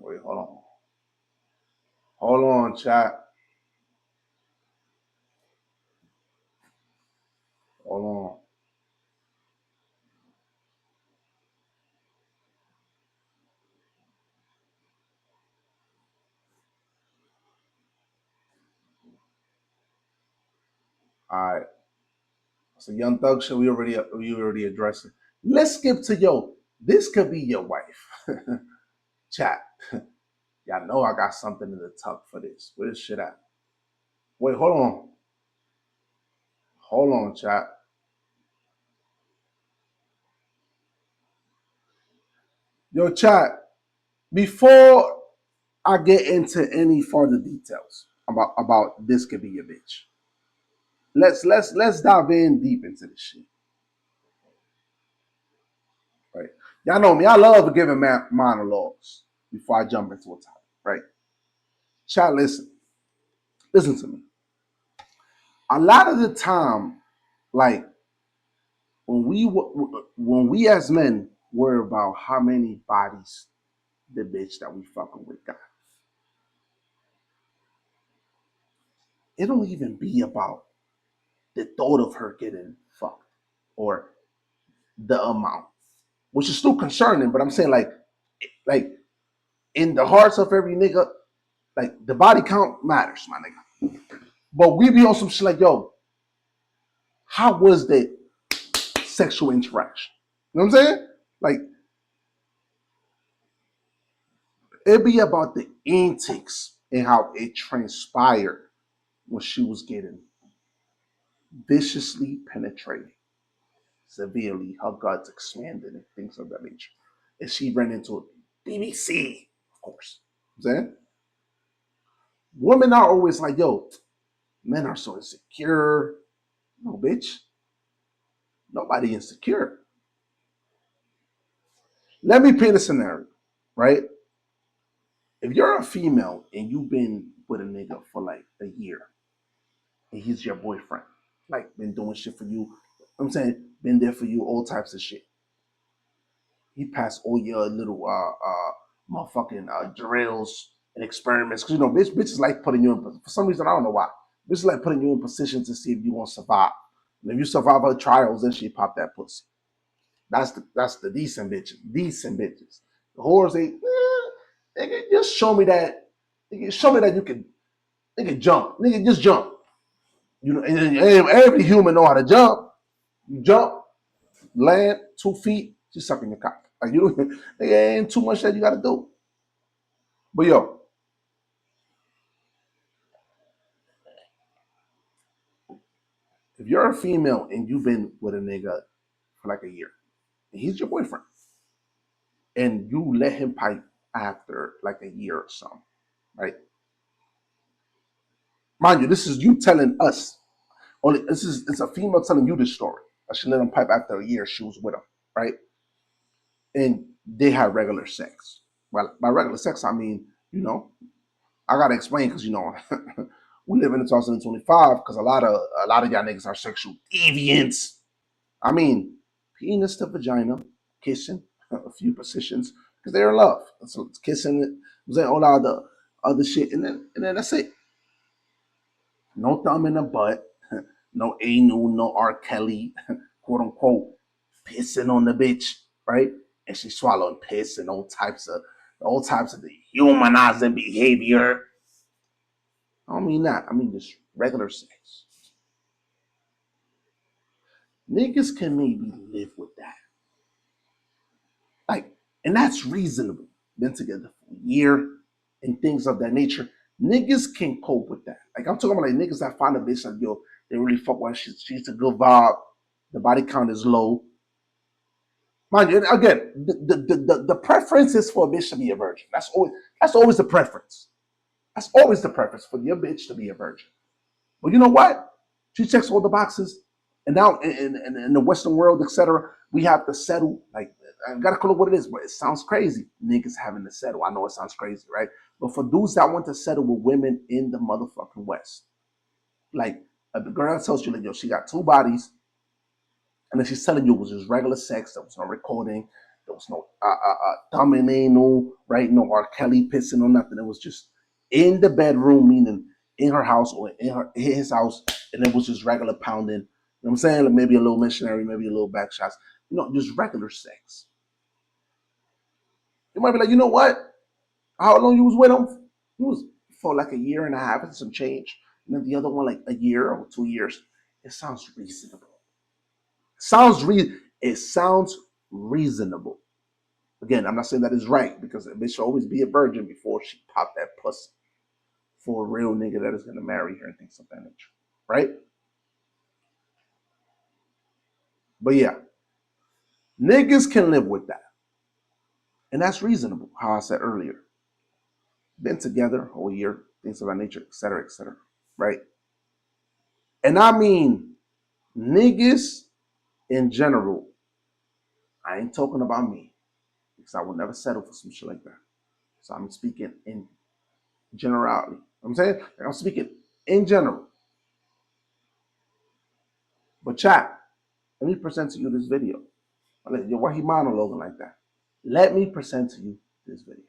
Wait, hold on. Hold on, chat. Hold on. All right. So Young Thug show we already addressed it. Let's skip to this could be your wife. Chat. Y'all know I got something in the tuck for this. Where this shit at? Wait, hold on. Hold on, chat. Yo, chat. Before I get into any further details about this could be your bitch, let's dive in deep into this shit. Right? Y'all know me. I love giving monologues before I jump into a topic. Right? Chat, listen to me. A lot of the time, like when we as men worry about how many bodies the bitch that we fucking with got, it don't even be about the thought of her getting fucked or the amount, which is still concerning. But I'm saying like in the hearts of every nigga, like the body count matters, my nigga. But we be on some shit like, yo, how was the sexual interaction? You know what I'm saying? Like, it be about the antics and how it transpired when she was getting viciously penetrated, severely, her guts expanded, and things of that nature. And she ran into a BBC, of course. You know what I'm saying? Women are always like, yo, men are so insecure. No, bitch. Nobody insecure. Let me paint a scenario, right? If you're a female and you've been with a nigga for like a year and he's your boyfriend, like been doing shit for you, I'm saying been there for you, all types of shit. He passed all your little motherfucking drills and experiments. Cause you know, bitches like putting you in, for some reason, I don't know why. Bitches like putting you in positions to see if you gonna survive. And if you survive her trials, then she pop that pussy. That's the decent bitches. Decent bitches. The whores, nigga, just show me that. Nigga, show me that you can, nigga, jump. Nigga, just jump. You know, and every human know how to jump. You jump, land 2 feet, she's sucking your cock. Like you don't, nigga, ain't too much that you gotta do. But yo, if you're a female and you've been with a nigga for like a year, and he's your boyfriend, and you let him pipe after like a year or something, right? Mind you, this is you telling us. Only it's a female telling you this story. I should let him pipe after a year she was with him, right? And they had regular sex. Well, by regular sex, I mean, I gotta explain because we live in 2025 because a lot of y'all niggas are sexual deviants. I mean, penis to vagina, kissing, a few positions because they're in love. So it's kissing, all the other shit, and then that's it. No thumb in the butt, no anal, no R. Kelly, quote unquote, pissing on the bitch, right? And she swallowing piss and all types of dehumanizing behavior. I don't mean that. I mean just regular sex. Niggas can maybe live with that. Like, and that's reasonable. Been together for a year and things of that nature. Niggas can cope with that. Like, I'm talking about like niggas that find a bitch like, yo, they really fuck with her. She's a good vibe. The body count is low. Mind you, again, the preference is for a bitch to be a virgin. That's always the preference. That's always the preference for your bitch to be a virgin. But you know what? She checks all the boxes. And now in the Western world, etc., we have to settle. Like, I gotta call it what it is, but it sounds crazy. Niggas having to settle. I know it sounds crazy, right? But for dudes that want to settle with women in the motherfucking West, like the girl tells you, like, yo, she got two bodies, and then she's telling you it was just regular sex, that was no recording. There was no thumbing anal, right? No R. Kelly pissing or nothing. It was just in the bedroom, meaning in her house or in his house, and it was just regular pounding. You know what I'm saying? Like maybe a little missionary, maybe a little back shots. Just regular sex. You might be like, you know what? How long you was with him? He was for like a year and a half and some change. And then the other one like a year or 2 years. It sounds reasonable. It sounds reasonable. Again, I'm not saying that is right because a bitch should always be a virgin before she pop that pussy for a real nigga that is gonna marry her and things of that nature. Right? But yeah, niggas can live with that. And that's reasonable, how I said earlier. Been together a whole year, things of that nature, et cetera, right? And I mean niggas in general. I ain't talking about me because I would never settle for some shit like that. So I'm speaking in generality. I'm saying I'm speaking in general. But chat, let me present to you this video. Why he monologuing like that? Let me present to you this video.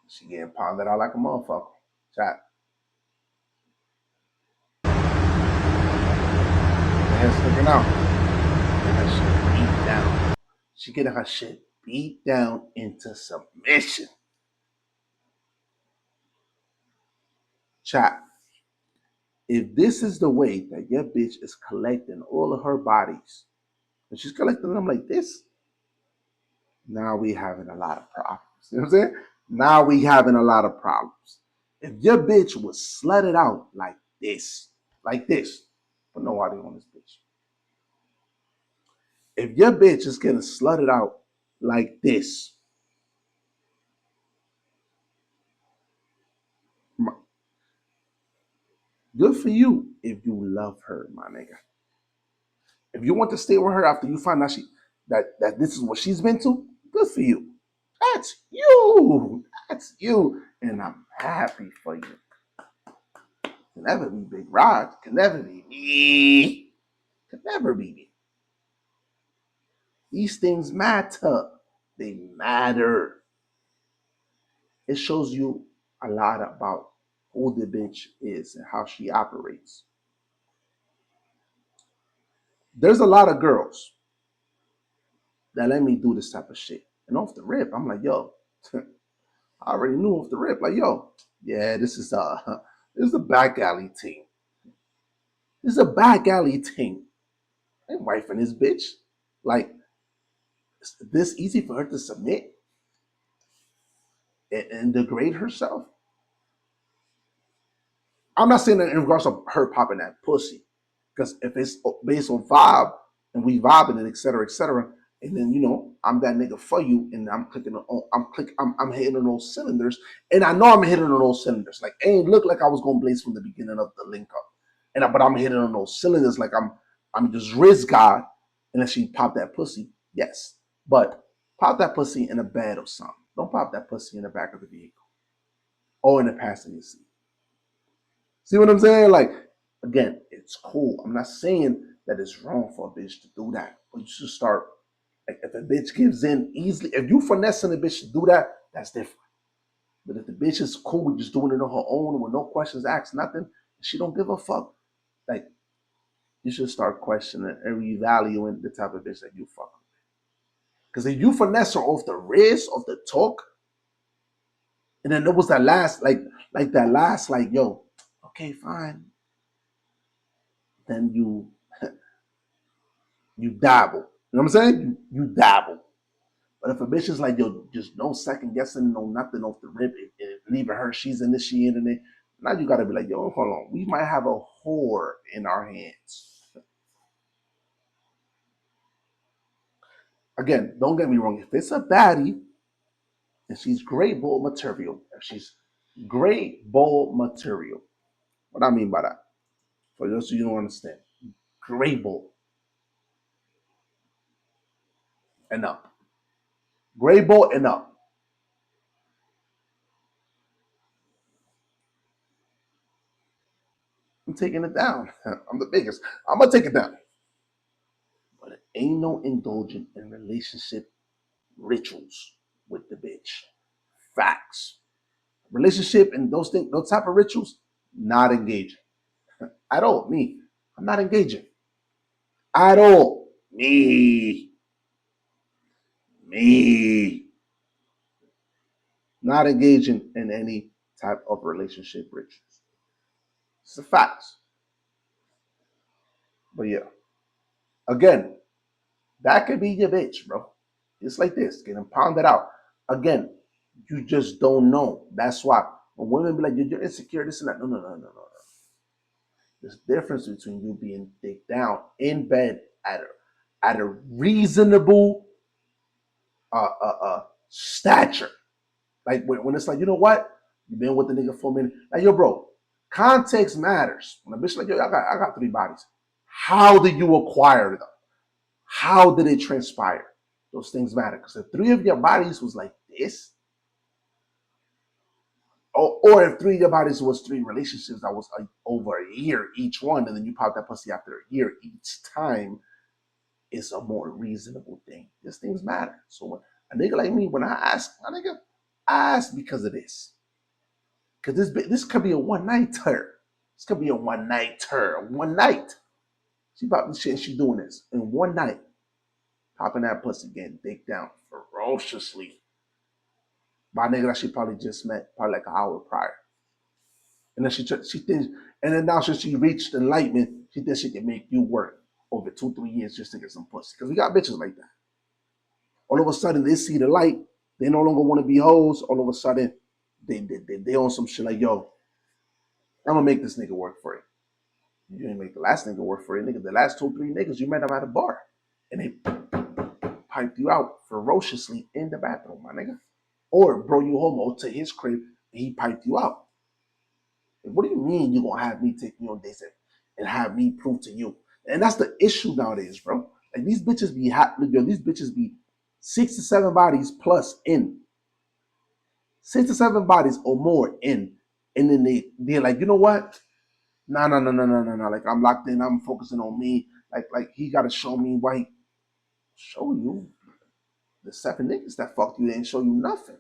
She getting pounded out like a motherfucker. Chat. The head sticking out. And her shit beat down. She getting her shit beat down into submission. Chat. If this is the way that your bitch is collecting all of her bodies, and she's collecting them like this, now we having a lot of problems. You know what I'm saying? Now we having a lot of problems. If your bitch was slutted out like this, but no audio on this bitch. If your bitch is getting slutted out like this, good for you if you love her, my nigga. If you want to stay with her after you find out that this is what she's been to, good for you. That's you. That's you. And I'm happy for you. Can never be Big Rod. Can never be me. Can never be me. These things matter. They matter. It shows you a lot about who the bitch is and how she operates. There's a lot of girls that let me do this type of shit. And off the rip, I'm like, yo, I already knew off the rip, like, yo, yeah, this is a back alley team. This is a back alley team. I ain't wifing this bitch. Like, it's this easy for her to submit and degrade herself. I'm not saying that in regards to her popping that pussy, because if it's based on vibe and we vibing and et cetera, and then I'm that nigga for you, and I'm hitting on those cylinders, and I know I'm hitting on those cylinders. Like it ain't look like I was going blaze from the beginning of the link up, but I'm hitting on those cylinders like I'm just Riz God, and then she pop that pussy, yes, but pop that pussy in a bed or something. Don't pop that pussy in the back of the vehicle or in the passenger seat. See what I'm saying? Like, again, it's cool. I'm not saying that it's wrong for a bitch to do that, but you should start. Like, if a bitch gives in easily, if you finessing a bitch to do that, that's different. But if the bitch is cool with just doing it on her own with no questions asked, nothing, she don't give a fuck. Like, you should start questioning and revaluing the type of bitch that you fuck with. Because if you finesse her off the wrist, off the talk, and then there was that last, like, yo, okay, fine. Then you dabble. You know what I'm saying? You dabble. But if a bitch is like, yo, just no second guessing, no nothing off the rip, leaving her, she's initiating it. Now you gotta be like, yo, hold on. We might have a whore in our hands. Again, don't get me wrong. If it's a baddie and she's great bull material, if she's great bull material, what I mean by that, for those of you who don't understand, great bull and up. Gray boat and up. I'm taking it down. I'm the biggest. I'm gonna take it down. But it ain't no indulgent in relationship rituals with the bitch. Facts. Relationship and those things, those type of rituals, not engaging at all. Me, I'm not engaging at all. Me, not engaging in any type of relationship rituals. It's a fact. But yeah, again, that could be your bitch, bro. It's like this, getting pounded out. Again, you just don't know. That's why when women be like, you're insecure, this and that. No. There's a difference between you being dick down in bed at a reasonable stature. Like when it's like, you know what? You've been with the nigga for a minute. Like, yo, bro, context matters. When a bitch like, yo, I got 3 bodies. How did you acquire them? How did it transpire? Those things matter. Because if 3 of your bodies was like this, or if 3 of your bodies was 3 relationships that was like over a year each one, and then you pop that pussy after a year each time, it's a more reasonable thing. These things matter. So when a nigga like me, when I ask, my nigga, I ask because of this. Because this could be a one-nighter. This could be a one-nighter. One night. She popping shit and she doing this. In one night, popping that pussy, getting dick down ferociously by a nigga that she probably just met, probably like an hour prior. And then she thinks, and then now since she reached enlightenment, she thinks she can make you work over 2-3 years just to get some pussy. Because we got bitches like that. All of a sudden, they see the light. They no longer want to be hoes. All of a sudden, they on some shit like, yo, I'm gonna make this nigga work for it. You didn't make the last nigga work for it, nigga. The last 2-3 niggas, you met them at a bar, and they piped you out ferociously in the bathroom, my nigga. Or bro, you homo to his crib, and he piped you out. Like, what do you mean you gonna have me take you on dates and have me prove to you? And that's the issue nowadays, bro. Like these bitches be yo, these bitches be 6 to 7 bodies plus in. 6 to 7 bodies or more in. And then they're like, you know what? No. Like I'm locked in. I'm focusing on me. Like he gotta show me why he show you. The 7 niggas that fucked you didn't show you nothing.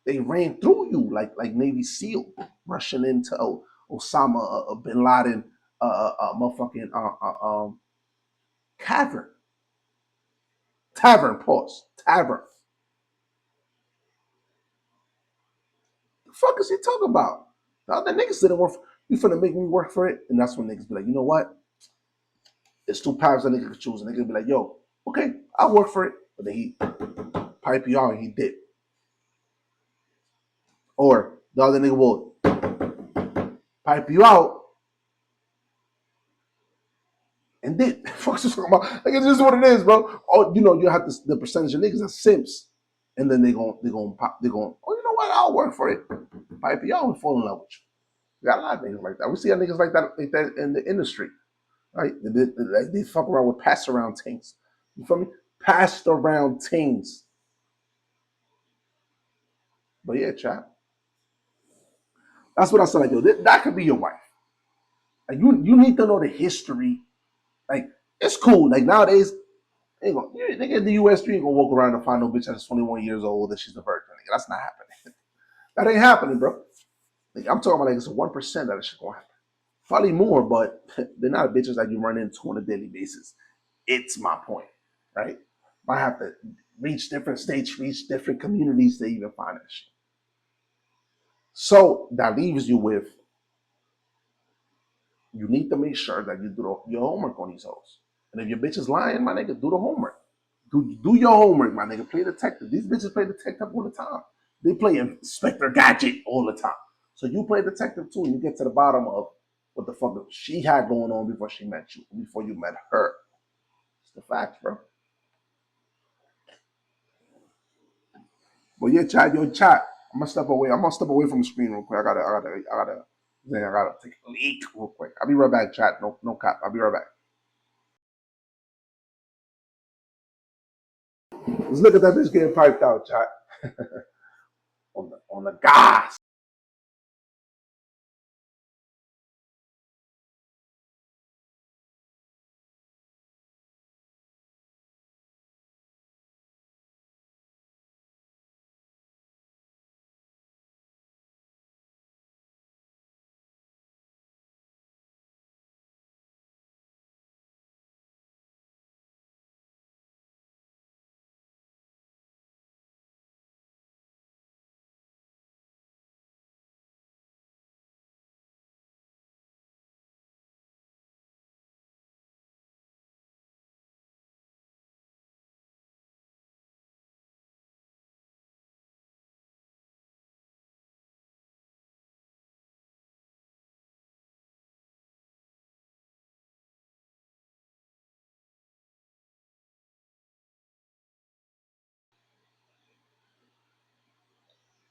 They ran through you like Navy SEAL rushing into Osama bin Laden motherfucking cavern. Tavern, pause. Tavern. The fuck is he talking about? The other niggas didn't work. You finna make me work for it? And that's when niggas be like, you know what? There's 2 paths a nigga could choose. And nigga be like, yo, okay, I'll work for it. But then he pipe you out and he did. Or the other nigga will pipe you out and did. Fuck's this talking about? Like it's just what it is, bro. Oh, you know, you have the percentage of niggas that simps. And then they gon' pop, oh, you know what? I'll work for it. Pipe you out and fall in love with you. We got a lot of niggas like that. We see niggas like that in the industry. Right? They fuck around with pass around things. You feel me? Passed around things. But yeah, chat. That's what I said. Like, yo, that could be your wife. Like, you need to know the history. Like, it's cool. Like nowadays, nigga in the US, you ain't gonna walk around and find no bitch that's 21 years old that she's a virgin. Nigga, that's not happening. That ain't happening, bro. Like, I'm talking about like it's a 1% that shit gonna happen. Probably more, but they're not bitches that you run into on a daily basis. It's my point, right? I have to reach different states, reach different communities to even find that shit. So that leaves you with, you need to make sure that you do your homework on these hoes. And if your bitch is lying, my nigga, do the homework. Do your homework, my nigga. Play detective. These bitches play detective all the time. They play Inspector Gadget all the time. So you play detective too, and you get to the bottom of what the fuck she had going on before she met you, before you met her. It's the facts, bro. But yeah, chat, yo, chat. I'm gonna step away. I'm gonna step away from the screen real quick. I gotta take a leak real quick. I'll be right back, chat. No cap. I'll be right back. Let's look at that bitch getting piped out, chat. on the gas.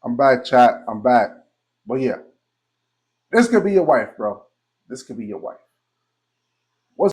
I'm back, chat. I'm back. But yeah, this could be your wife, bro. This could be your wife.